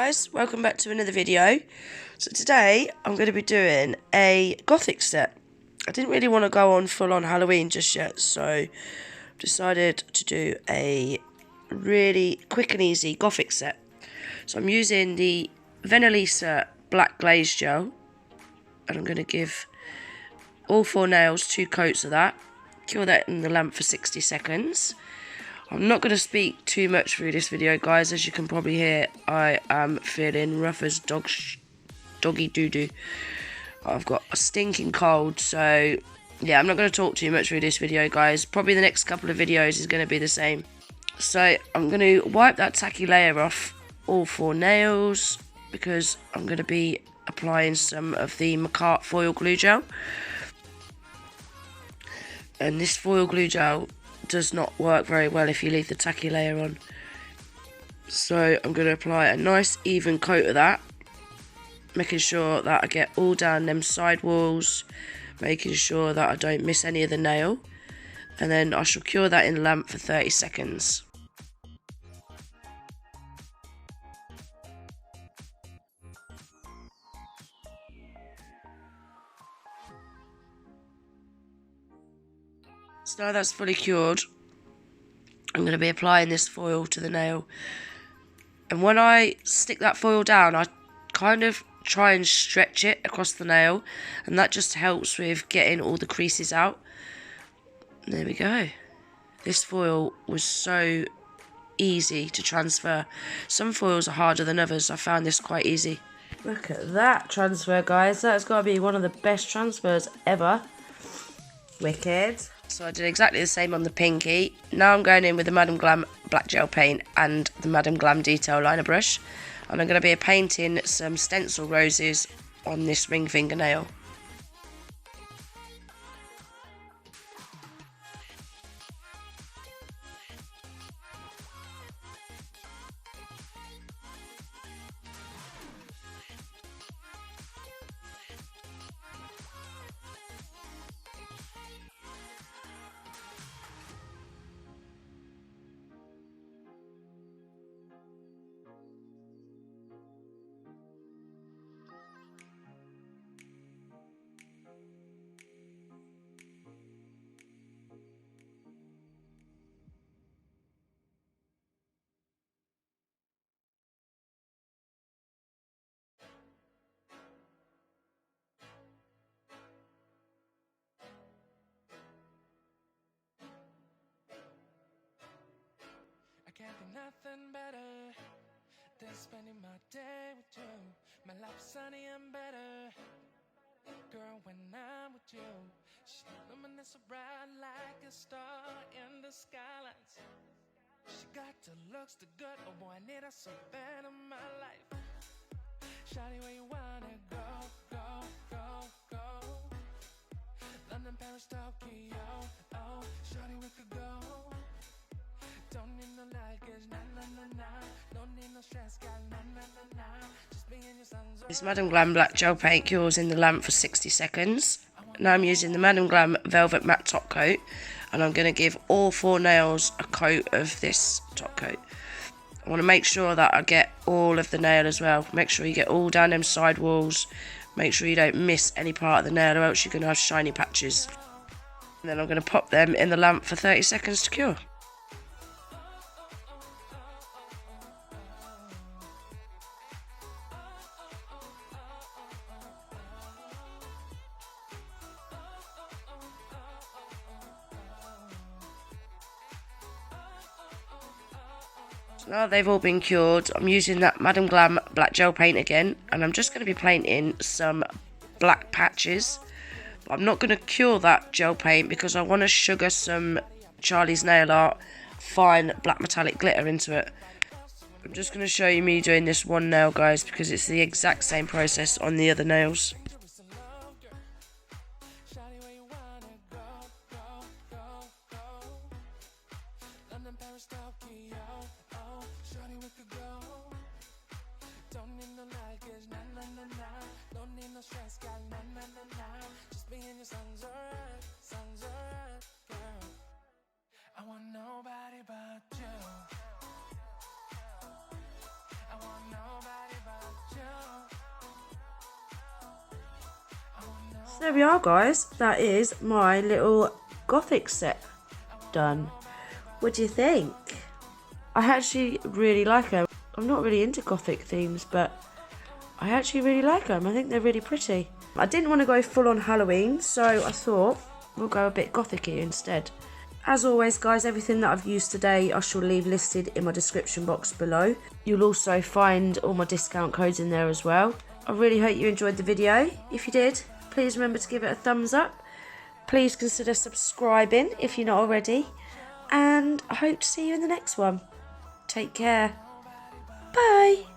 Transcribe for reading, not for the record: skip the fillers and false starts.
guys, welcome back to another video. So today I'm going to be doing a Gothic set. I didn't really want to go on full on Halloween just yet, so decided to do a really quick and easy Gothic set. So I'm using the Venalisa Black glaze gel, and I'm going to give all 4 nails 2 coats of that, cure that in the lamp for 60 seconds. I'm not going to speak too much through this video, guys. As you can probably hear, I am feeling rough as doggy doo-doo. I've got a stinking cold, so yeah, I'm not going to talk too much through this video, guys. Probably the next couple of videos is going to be the same. So I'm going to wipe that tacky layer off all 4 nails, because I'm going to be applying some of the Makartt foil glue gel. And this foil glue gel does not work very well if you leave the tacky layer on. So I'm going to apply a nice even coat of that, making sure that I get all down them side walls, making sure that I don't miss any of the nail, and then I shall cure that in the lamp for 30 seconds. So now that's fully cured, I'm going to be applying this foil to the nail. And when I stick that foil down, I kind of try and stretch it across the nail, and that just helps with getting all the creases out. There we go. This foil was so easy to transfer. Some foils are harder than others. I found this quite easy. Look at that transfer, guys. That's got to be one of the best transfers ever. Wicked. So I did exactly the same on the pinky. Now I'm going in with the Madam Glam Black gel paint and the Madam Glam Detail liner brush, and I'm going to be painting some stencil roses on this ring fingernail. Can't be nothing better than spending my day with you. My life's sunny and better, girl, when I'm with you. She's luminous so bright like a star in the skylines. She got the looks, the good, oh boy, I need her so bad in my life. Shawty, where you wanna go, go, go, go? London, Paris, Tokyo, oh, shawty, we could go. Don't need no luggage, nah, nah, nah, nah. Don't need no stress, gal, nah, nah, nah, nah. Just be in your son's. This Madam Glam Black gel paint cures in the lamp for 60 seconds. Now I'm using the Madam Glam Velvet Matte Top Coat, and I'm going to give all 4 nails a coat of this top coat. I want to make sure that I get all of the nail as well. Make sure you get all down them side walls. Make sure you don't miss any part of the nail, or else you're going to have shiny patches. And then I'm going to pop them in the lamp for 30 seconds to cure. Now they've all been cured, I'm using that Madam Glam Black gel paint again, and I'm just going to be painting some black patches. But I'm not going to cure that gel paint because I want to sugar some Charlie's Nail Art fine black metallic glitter into it. I'm just going to show you me doing this one nail, guys, because it's the exact same process on the other nails. I want nobody but you. I want nobody There we are, guys. That is my little Gothic set done. What do you think? I actually really like them. I'm not really into Gothic themes, but I actually really like them. I think they're really pretty. I didn't want to go full on Halloween, so I thought we'll go a bit Gothic-y instead. As always, guys, everything that I've used today I shall leave listed in my description box below. You'll also find all my discount codes in there as well. I really hope you enjoyed the video. If you did, please remember to give it a thumbs up. Please consider subscribing if you're not already. And I hope to see you in the next one. Take care. Bye.